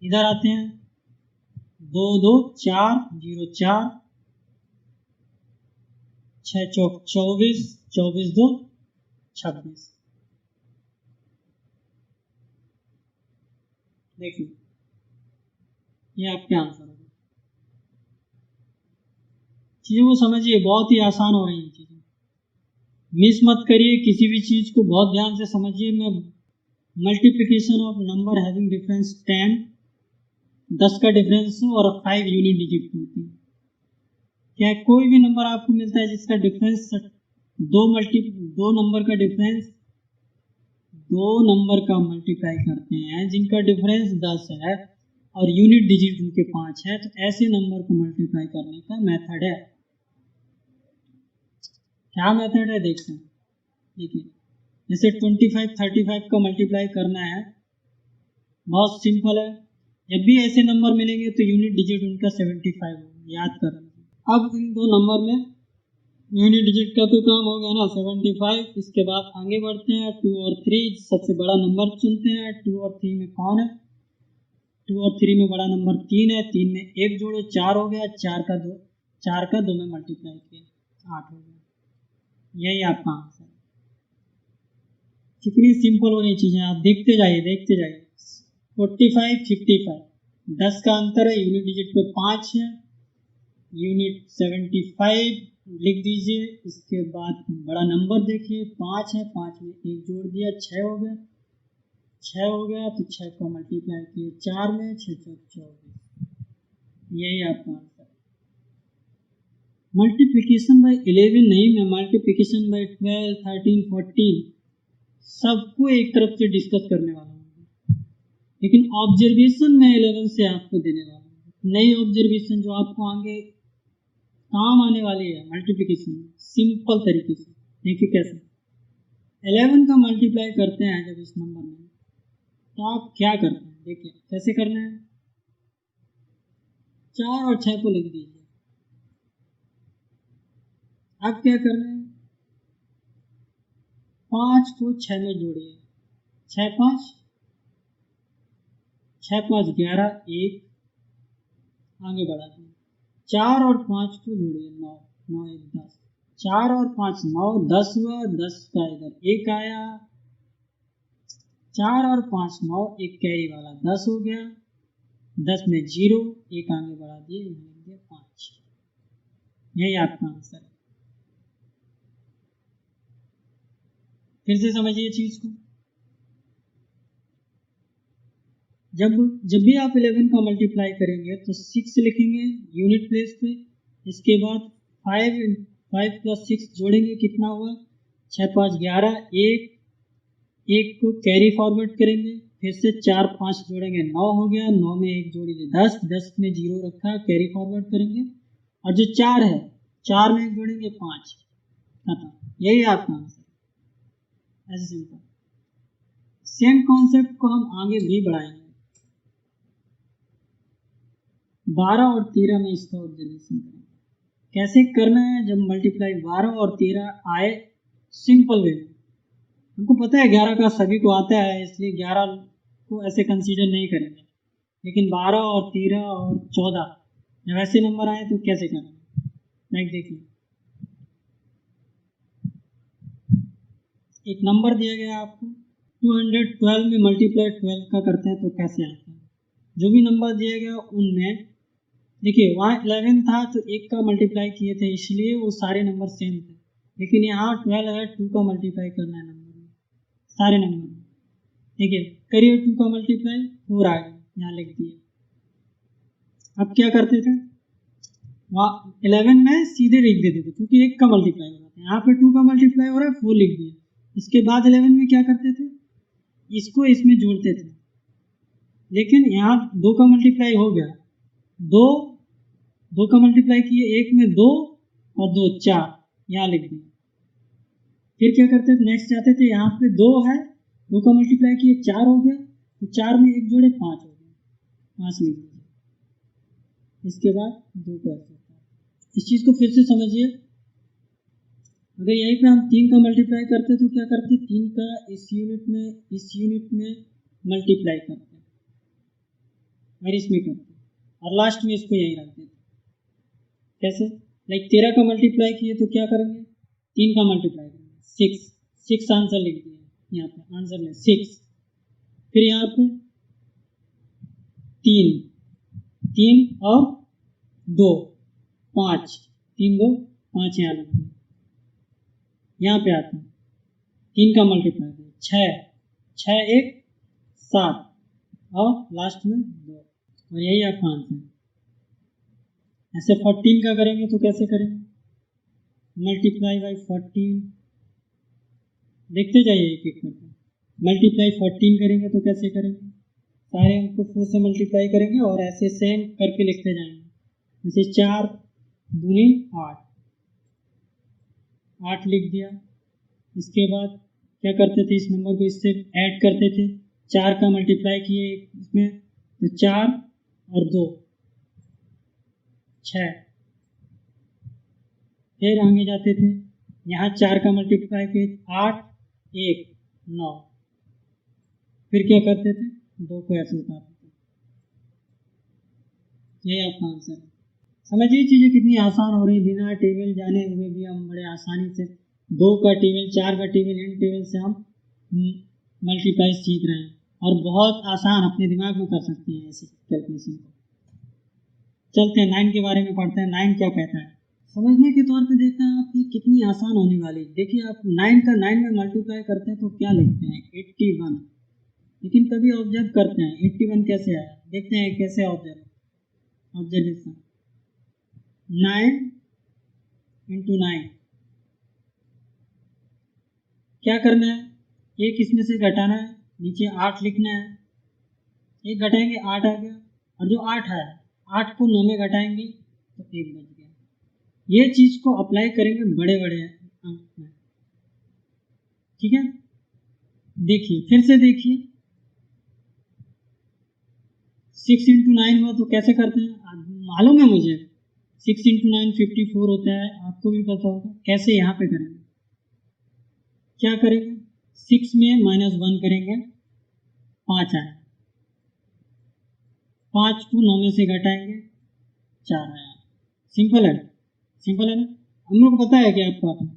[SPEAKER 1] इधर आते हैं, 2 2 4 0 4, 6 चौक 24, 24 2 26। देखिए ये आपके आंसर होगा। चीज़ों को समझिए, बहुत ही आसान हो रही है चीज़ें, मिस मत करिए किसी भी चीज़ को, बहुत ध्यान से समझिए। मैं multiplication of number having difference 10 का डिफरेंस हो और 5 यूनिट डिजिट की होती है। क्या कोई भी नंबर आपको मिलता है जिसका डिफरेंस दो नंबर का डिफरेंस, 2 नंबर का मल्टीप्लाई करते हैं जिनका डिफरेंस 10 है और यूनिट डिजिट उनके 5 है, तो ऐसे नंबर को मल्टीप्लाई करने का मेथड है। क्या मेथड है देखते हैं। देखिए जैसे 25 35 का मल्टीप्लाई करना है, बहुत सिंपल है। जब भी ऐसे नंबर मिलेंगे तो यूनिट डिजिट उनका 75 होगा, याद कर लीजिए। अब इन दो नंबर में यूनिट डिजिट का तो काम हो गया ना 75। इसके बाद आगे बढ़ते हैं, 2 और 3, सबसे बड़ा नंबर चुनते हैं। 2 और 3 में कौन है, 2 और 3 में बड़ा नंबर 3 है, 3 में एक जोड़ो 4 हो गया, 4 का 2 में मल्टीप्लाई किया 8 हो गया, यही आपका आंसर है। कितनी सिंपल हो रही चीज़ें, आप देखते जाइए। 45 55, 10 का अंतर है, यूनिट डिजिट पे 5 है, यूनिट 75 लिख दीजिए। इसके बाद बड़ा नंबर देखिए 5 है, 5 में एक जोड़ दिया 6 हो गया, 6 हो गया तो 6 को मल्टीप्लाई किए 4 में, 6 4 24, यही आपका आंसर है। मल्टीप्लिकेशन बाय 11 नहीं, मैं मल्टीप्लिकेशन बाय 12 13 14 सबको एक तरफ से डिस्कस करने वाला हूँ, लेकिन ऑब्जर्वेशन मैं 11 से आपको देने वाला हूँ। नई ऑब्जर्वेशन जो आपको आगे काम आने वाली है मल्टीप्लिकेशन में, सिंपल तरीके से। देखिए कैसे 11 का मल्टीप्लाई करते हैं जब इस नंबर में, तो आप क्या करते हैं, देखिए कैसे करना है। 4 और 6 को लिख दीजिए। अब क्या करना है, 5 को 6 में जोड़िए, 6 5 6 5 11, 1 आगे बढ़ा दिए। 4 और 5 को जोड़िए, 9 9 1 10, 4 और 5 9, 10 हुआ, 10 का इधर 1 आया, 4 और 5 9, एक कैरी वाला 10 हो गया, 10 में 0, 1 आगे बढ़ा दिए, लिख दिया 5। यही आपका आंसर है। फिर से समझिए चीज को। जब भी आप 11 का मल्टीप्लाई करेंगे तो 6 लिखेंगे यूनिट प्लेस पे, इसके बाद 5 प्लस 6 जोड़ेंगे, कितना हुआ 6 5 11, 1 को कैरी फॉरवर्ड करेंगे, फिर से 4 5 जोड़ेंगे, 9 हो गया, 9 में 1 जोड़ेंगे 10, 10 में 0 रखा, कैरी फॉरवर्ड करेंगे, और जो 4 है 4 में 1 जोड़ेंगे 5, खत्म। यही आपका आंसर, ऐसे सिंपल। सेम कॉन्सेप्ट को हम आगे भी बढ़ाएंगे। 12 और 13 में इसका ऑब्जर्वेशन करेंगे कैसे करना है। जब मल्टीप्लाई 12 और 13 आए सिंपल वे में, हमको पता है 11 का सभी को आता है, इसलिए 11 को ऐसे कंसीडर नहीं करेंगे, लेकिन 12 और 13 और 14 जब ऐसे नंबर आए तो कैसे करेंगे। लाइक देखिए, एक नंबर दिया गया आपको, 212 में मल्टीप्लाई 12 का करते हैं तो कैसे आता है। जो भी नंबर दिया गया उनमें देखिए, वहाँ 11 था तो 1 का मल्टीप्लाई किए थे, इसलिए वो सारे नंबर सेम थे, लेकिन यहाँ 12 है, 2 का मल्टीप्लाई करना है नंबर में, सारे नंबर में। देखिए करिए 2 का मल्टीप्लाई 4 आ गया, यहाँ लिख दिए। अब क्या करते थे, वहाँ 11 में सीधे लिख देते थे क्योंकि 1 का मल्टीप्लाई हो रहा था, यहाँ पे 2 का मल्टीप्लाई हो रहा है, 4 लिख दिए। इसके बाद 11 में क्या करते थे, इसको इसमें जोड़ते थे, लेकिन यहाँ 2 का मल्टीप्लाई हो गया, 2 का मल्टीप्लाई किए, 1 में 2 और 2 4, यहाँ लिख दिए। फिर क्या करते थे, नेक्स्ट जाते थे, यहाँ पे 2 है, 2 का मल्टीप्लाई किए 4 हो गया, तो 4 में 1 जोड़े 5 हो गया, 5 लिख दीजिए। इसके बाद 2 का ऐसे होता है। इस चीज़ को फिर से समझिए। अगर यहीं पे हम 3 का मल्टीप्लाई करते तो क्या करते, 3 का इस यूनिट में मल्टीप्लाई करते और इसमें करते, और लास्ट में इसको यहीं रख देते। कैसे, लाइक 13 का मल्टीप्लाई किए तो क्या करेंगे, 3 का मल्टीप्लाई करेंगे, 6 आंसर लिख दिए, यहाँ पे आंसर में 6। फिर यहाँ पे 3 और 2 5, 3 2 5 यहाँ लिख दिए। यहाँ पे आते हैं 3 का मल्टीप्लाई 6 1 7 और लास्ट में 2, और यही आपका आंसर है। ऐसे 14 का करेंगे तो कैसे करेंगे, मल्टीप्लाई बाई 14, देखते जाइए एक एक करके। मल्टीप्लाई 14 करेंगे तो कैसे करेंगे, सारे अंक को 4 से मल्टीप्लाई करेंगे और ऐसे सेम करके लिखते जाएंगे। जैसे 4 दूनी 8 लिख दिया। इसके बाद क्या करते थे, इस नंबर को इससे ऐड करते थे, 4 का मल्टीप्लाई किए इसमें तो 4 और 2 6, फिर आगे जाते थे, यहाँ 4 का मल्टीप्लाई किए 8 1 9, फिर क्या करते थे, 2 को ऐसे उतारते थे। यही आपका आंसर है। समझिए चीज़ें कितनी आसान हो रही, बिना टेबल जाने हुए भी हम बड़े आसानी से 2 का टेबल 4 का टेबल इन टेबल से हम मल्टीप्लाई सीख रहे हैं, और बहुत आसान अपने दिमाग में कर सकते हैं ऐसी कैलकुलेशन को। चलते हैं 9 के बारे में पढ़ते हैं, 9 क्या कहता है। समझने के तौर पे देखते हैं आप कि कितनी आसान होने वाली। देखिए आप 9 का 9 में मल्टीप्लाई करते हैं तो क्या लिखते हैं, 81, लेकिन कभी ऑब्जर्व करते हैं 81 कैसे आया, देखते हैं कैसे ऑब्जर्वेशन। 9 × 9 क्या करना है, एक इसमें से घटाना है, नीचे 8 लिखना है, एक घटाएंगे 8 आ गया, और जो 8 है 8 को 9 में घटाएंगे तो 1 बच गया। ये चीज को अप्लाई करेंगे बड़े बड़े अंक में। ठीक है, देखिए फिर से देखिए, 6 इंटू 9 हुआ तो कैसे करते हैं मालूम है मुझे, 6 इंटू 9 54 होता है, आपको भी पता होगा। कैसे यहाँ पे करेंगे, क्या करेंगे, 6 में -1 करेंगे, 5 आया, 5 को 9 में से घटाएंगे, 4 आया। सिंपल है, सिंपल है ना, हम लोग को पता है कि आपको आता है।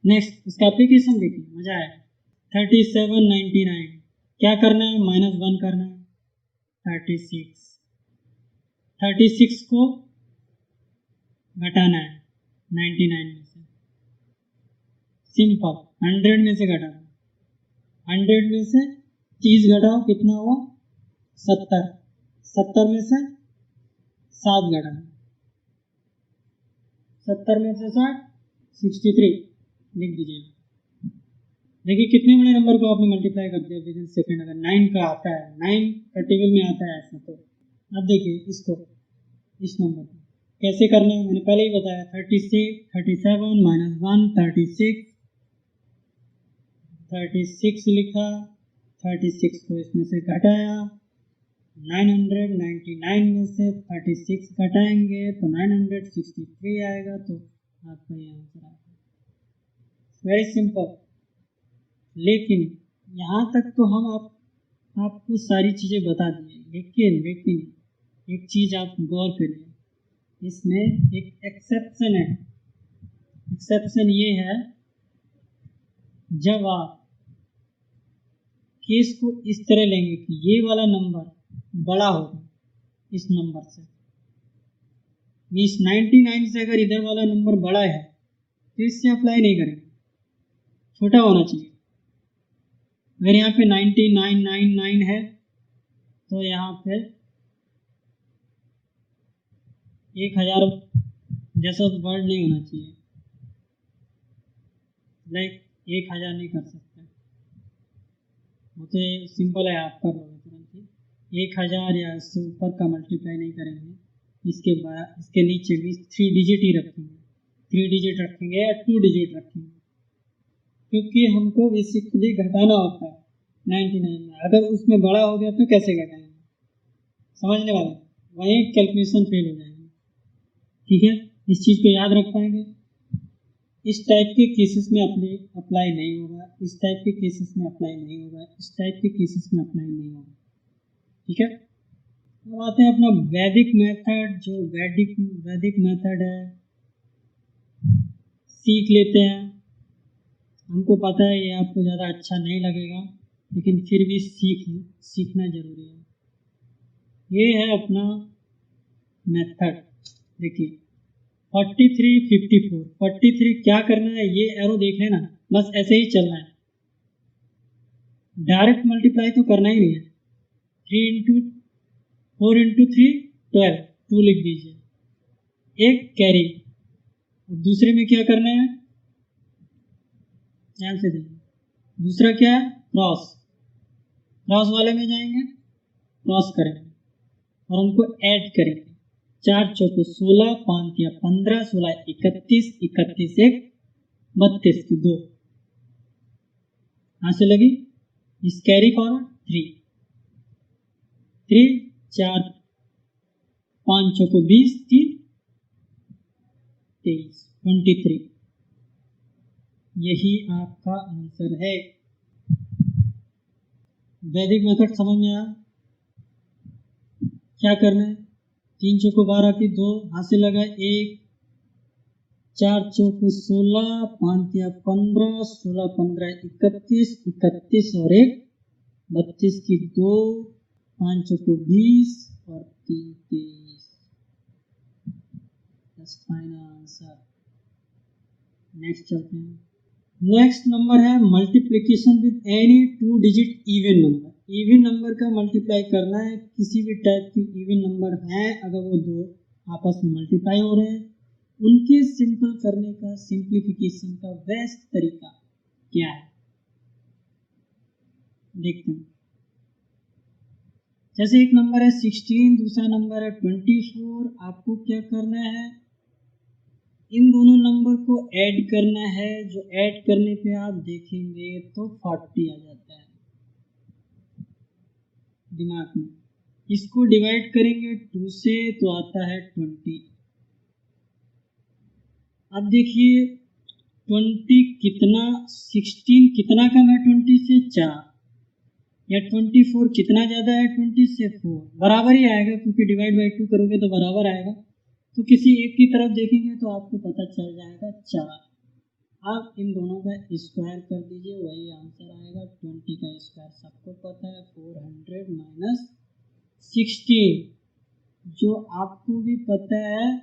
[SPEAKER 1] नेक्स्ट इसका एप्लीकेशन देखिए, मजा आएगा। 3799 क्या करना है, -1 करना है, 36 को घटाना है 99 में से, सिंपल। 100 में से घटाना, 100 में से 30 घटाओ, कितना हुआ, 70, 70 में से 7 घटाना, 70 में से 60, 63 लिख दीजिए। देखिए कितने बड़े नंबर को आपने मल्टीप्लाई कर दिया विद इन सेकेंड। अगर 9 का आता है, 9 का टेबल में आता है ऐसा, तो अब देखिए इसको, इस नंबर को कैसे करना है, मैंने पहले ही बताया। 36 37 -1 36 लिखा, 36 को इसमें से घटाया, 999 में से 36 घटाएंगे तो 963 आएगा, तो आपका ये आंसर आएगा। Very simple. लेकिन यहाँ तक तो हम आपको सारी चीज़ें बता दिए, लेकिन एक चीज़ आप गौर करिए, इसमें एक एक्सेप्शन है। एक्सेप्शन ये है, जब आप केस को इस तरह लेंगे कि ये वाला नंबर बड़ा होगा इस नंबर से, मीन्स 99 से अगर इधर वाला नंबर बड़ा है तो इससे अप्लाई नहीं करेंगे, छोटा होना चाहिए। अगर यहाँ पे 9999 है तो यहाँ पे 1000 जैसा वर्ड नहीं होना चाहिए, लाइक 1000 नहीं कर सकते, वो तो सिंपल है, आप कर लोगे तुरंत ही। 1000 या इससे ऊपर का मल्टीप्लाई नहीं करेंगे। इसके बाद इसके नीचे भी 3 डिजिट ही रखेंगे, 3 डिजिट रखेंगे या 2 डिजिट रखेंगे, क्योंकि हमको बेसिकली घटाना होता है 99 में। अगर उसमें बड़ा हो गया तो कैसे घटाएंगे, समझने वाले, वहीं कैलकुलेशन फेल हो जाएगी। ठीक है, इस चीज़ को याद रख पाएंगे। इस टाइप के केसेस में अप्लाई नहीं होगा, इस टाइप के केसेस में अप्लाई नहीं होगा, इस टाइप के केसेस में अप्लाई नहीं होगा। ठीक है, अब आते हैं अपना वैदिक मेथड। जो वैदिक मेथड है सीख लेते हैं। हमको पता है ये आपको ज़्यादा अच्छा नहीं लगेगा, लेकिन फिर भी सीखना जरूरी है। ये है अपना मेथड। देखिए 43 54, 43 क्या करना है, ये एरो देख लेना, बस ऐसे ही चलना है, डायरेक्ट मल्टीप्लाई तो करना ही नहीं है। 4 इंटू 3 12, 2 लिख दीजिए, एक कैरी। दूसरे में क्या करना है, ध्यान से देखिए, दूसरा क्या है, क्रॉस। क्रॉस वाले में जाएंगे, क्रॉस करेंगे और उनको ऐड करेंगे। 4 चौको 16, 5 या 15, 16 31, 31 1 32 की 2, यहाँ से लगी। इस कैरी फॉरवर्ड 3 4 5 चौको 20, 3 23 23। यही आपका आंसर है। वैदिक मेथड समझ में आया, क्या करना है, 3 चौको 12 की 2, हाथ से लगा 1, 4 चौको 16, 5 या 15, 16 15 31, 31 और 1 32 की 2, 5 चौको 20 और 3 23। Final answer. नेक्स्ट चलते हैं। नेक्स्ट नंबर है multiplication with any 2 digit even number. Even number का मल्टीप्लाई करना है, किसी भी टाइप की इवन नंबर है, अगर वो दो आपस में मल्टीप्लाई हो रहे हैं, उनके सिंपल करने का, सिंप्लीफिकेशन का बेस्ट तरीका क्या है, देखते हैं। जैसे एक नंबर है 16, दूसरा नंबर है 24, आपको क्या करना है, इन दोनों नंबर को ऐड करना है, जो ऐड करने पे आप देखेंगे तो 40 आ जाता है दिमाग में। इसको डिवाइड करेंगे 2 से तो आता है 20। अब देखिए 20 कितना, 16 कितना कम है 20 से? 4। या 24 कितना ज़्यादा है 20 से? 4। बराबर ही आएगा क्योंकि डिवाइड बाई 2 करोगे तो बराबर आएगा। तो किसी एक की तरफ देखेंगे तो आपको पता चल जाएगा 4। आप इन दोनों का स्क्वायर कर दीजिए, वही आंसर आएगा। 20 का स्क्वायर सबको पता है 400 माइनस 16, जो आपको भी पता है।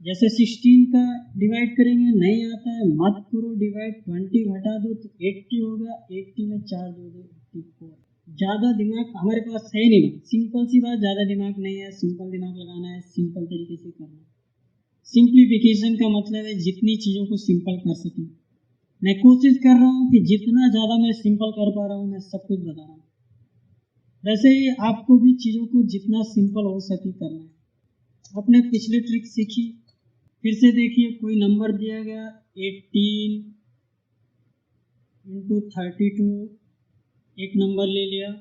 [SPEAKER 1] जैसे 16 का डिवाइड करेंगे नहीं आता है, मत करो डिवाइड, 20 घटा दो तो 80 होगा। 80 में 4 जोड़ो 84। ज़्यादा दिमाग हमारे पास है नहीं, सिंपल सी बात, ज़्यादा दिमाग नहीं है, सिंपल दिमाग लगाना है, सिंपल तरीके से करना है। सिंप्लीफिकेशन का मतलब है जितनी चीज़ों को सिंपल कर सकें। मैं कोशिश कर रहा हूँ कि जितना ज़्यादा मैं सिंपल कर पा रहा हूँ, मैं सब कुछ बता रहा हूँ। वैसे ही आपको भी चीज़ों को जितना सिंपल हो सके करना है। आपने पिछले ट्रिक सीखी, फिर से देखिए। कोई नंबर दिया गया 18 इंटू 32, एक नंबर ले लिया,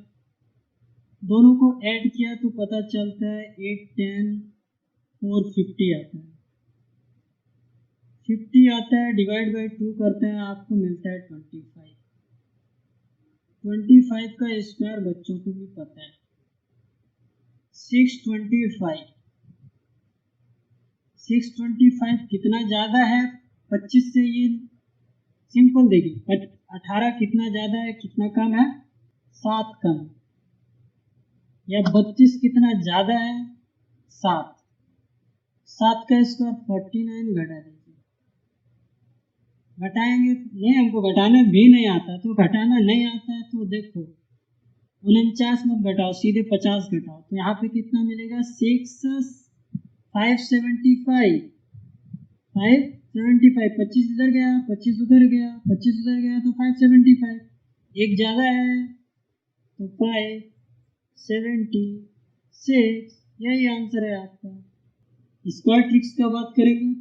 [SPEAKER 1] दोनों को ऐड किया तो पता चलता है 8 10 450 आता है। 50 आता है, डिवाइड बाई 2 करते हैं, आपको मिलता है 25। 25 का स्क्वायर बच्चों को भी पता है 625। 625 कितना ज़्यादा है 25 से? ये सिंपल देखिए, 18 कितना ज़्यादा है, कितना कम है? 7 कम। या 32 कितना ज़्यादा है? 7। 7 का स्क्वायर 49 घटा दीजिए। घटाएंगे नहीं, हमको घटाना भी नहीं आता, तो घटाना नहीं आता है तो देखो 49 मत घटाओ, सीधे 50 घटाओ, तो यहाँ पे कितना मिलेगा? 6 575। 575, 25 इधर गया, 25 उधर गया, 25 उधर गया तो 575। एक ज़्यादा है तो 576, यही आंसर है आपका। स्क्वायर ट्रिक्स का बात करेंगे।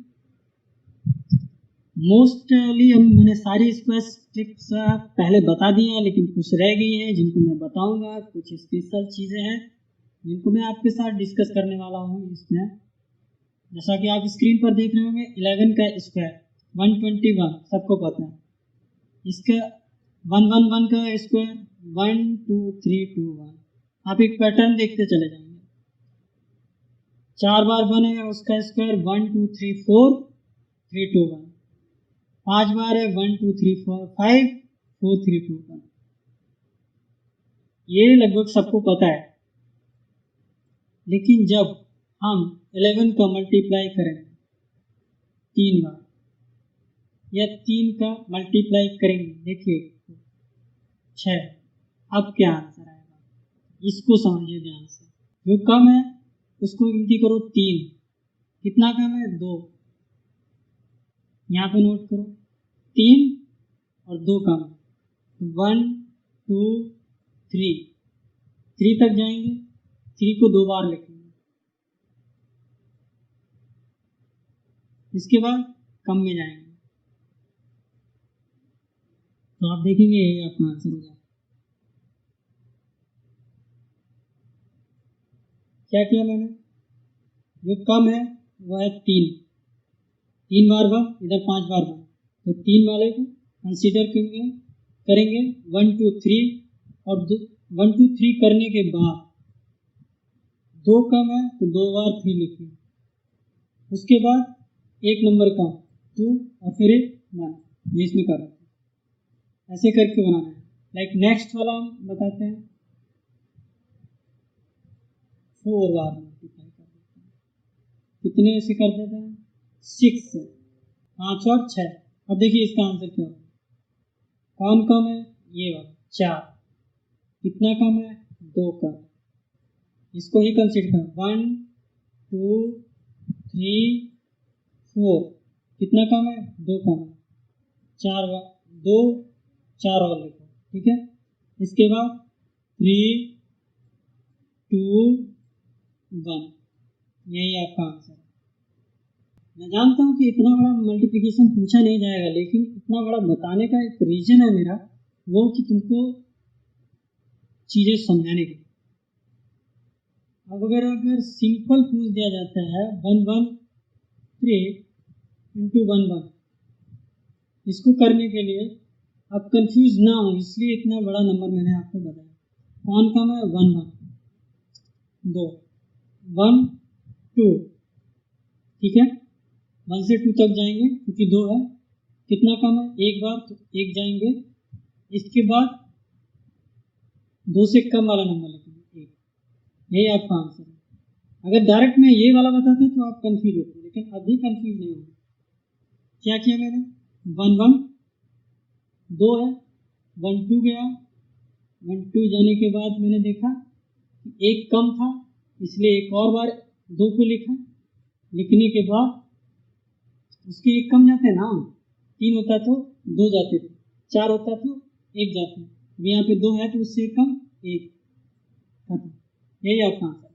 [SPEAKER 1] मोस्टली मैंने सारी स्क्वायर ट्रिक्स पहले बता दी हैं, लेकिन कुछ रह गई हैं जिनको मैं बताऊंगा। कुछ स्पेशल चीज़ें हैं जिनको मैं आपके साथ डिस्कस करने वाला हूँ इसमें। जैसा कि आप स्क्रीन पर देख रहे होंगे 11 का स्क्वायर 121, सबको पता है। इसका 111 का स्क्वायर 12321। आप एक पैटर्न देखते चले जाएंगे। 4 बार बनेगा उसका स्क्वायर 1 2 3 4 3 2 1। 5 बार है 1 2 3 4 5 4 3 2 1। ये लगभग सबको पता है। लेकिन जब हम 11 का मल्टीप्लाई करेंगे 3 बार, या 3 का मल्टीप्लाई करेंगे, देखिए 6, अब क्या आंसर आएगा? इसको समझिए ध्यान से। जो कम है उसको गिनती करो 3, कितना कम है? 2। यहाँ पे नोट करो 3 और 2 कम है, 1 2 3, 3 तक जाएंगे, 3 को 2 बार लिखेंगे, इसके बाद कम में जाएंगे, तो आप देखेंगे ये आपका आंसर होगा। क्या किया मैंने? जो कम है वो है 3 बार बम, इधर 5 बार बम, तो 3 वाले को कंसीडर करेंगे 1 2 3, और 1 2 3 करने के बाद 2 कम है तो 2 बार 3 लिखिए, उसके बाद एक नंबर कम 2 और फिर एक 1, इसमें कर रहे हैं, ऐसे करके बनाना है। लाइक नेक्स्ट वाला हम बताते हैं, 4 बार मल्टीप्लाई कर देते हैं, कितने से कर देते हैं? 6 से, 5 और 6। अब देखिए इसका आंसर क्या होगा। कौन कम है? ये वाला 4। कितना कम है? 2 कम। इसको ही कंसीडर कर 1 2 3 4, कितना कम है? 2 कम है, 4 2 4 और लिखो, ठीक है। इसके बाद 3 2 1, यही आपका आंसर है। मैं जानता हूँ कि इतना बड़ा मल्टीप्लिकेशन पूछा नहीं जाएगा, लेकिन इतना बड़ा बताने का एक रीजन है मेरा, वो कि तुमको चीज़ें समझाने की। अब अगर सिंपल पूछ दिया जाता है 113 इंटू 11, इसको करने के लिए आप कंफ्यूज ना हो, इसलिए इतना बड़ा नंबर मैंने आपको बताया। कौन कम है? 1 1 2 1 2, ठीक है। 1 से 2 तक जाएंगे क्योंकि 2 है। कितना कम है? एक बार, तो 1 जाएंगे। इसके बाद 2 से कम वाला नंबर लिखेंगे 1। यही आपका आंसर है। अगर डायरेक्ट मैं ये वाला बताता तो आप कंफ्यूज होते, लेकिन अभी कंफ्यूज नहीं होंगे। क्या किया मैंने? 1 1 2 है, 1 2 गया। 1 2 जाने के बाद मैंने देखा कि 1 कम था, इसलिए एक और बार 2 को लिखा। लिखने के बाद उसके 1 कम जाते ना, 3 होता तो 2 जाते थे, 4 होता तो 1 जाते। अब यहाँ पे 2 है तो उससे कम 1 खत्म। यही आपका आंसर।